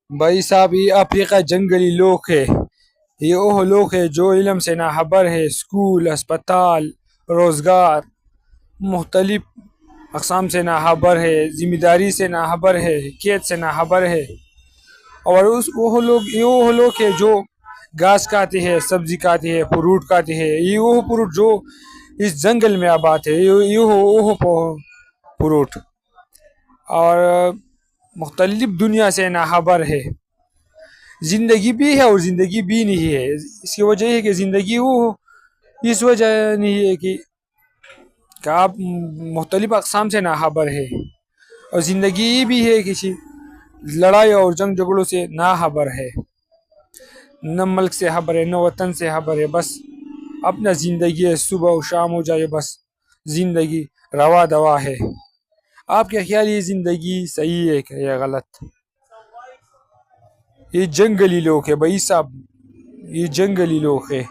بھائی صاحب یہ افریقہ جنگلی لوگ ہے، یہ وہ لوگ ہے جو علم سے ناخبر ہے، اسکول، اسپتال، روزگار، مختلف اقسام سے ناخبر ہے، ذمہ داری سے ناخبر ہے، حکیت سے ناخبر ہے۔ اور وہ لوگ ہے جو گھاس کھاتے ہیں، سبزی کھاتے ہیں، فروٹ کھاتے ہیں، یہ وہ فروٹ جو اس جنگل میں آباد ہے، یہ فروٹ اور مختلف دنیا سے ناخبر ہے۔ زندگی بھی ہے اور زندگی بھی نہیں ہے، اس کی وجہ یہ ہے کہ زندگی وہ اس وجہ نہیں ہے کہ آپ مختلف اقسام سے ناخبر ہے، اور زندگی یہ بھی ہے کسی لڑائی اور جنگ جھگڑوں سے ناخبر ہے، نہ ملک سے خبر ہے، نہ وطن سے خبر ہے، بس اپنا زندگی ہے، صبح و شام ہو جائے بس زندگی روا دوا ہے۔ آپ کے خیال یہ زندگی صحیح ہے کہ یا غلط؟ یہ جنگلی لوگ ہے بھائی صاحب، یہ جنگلی لوگ ہے۔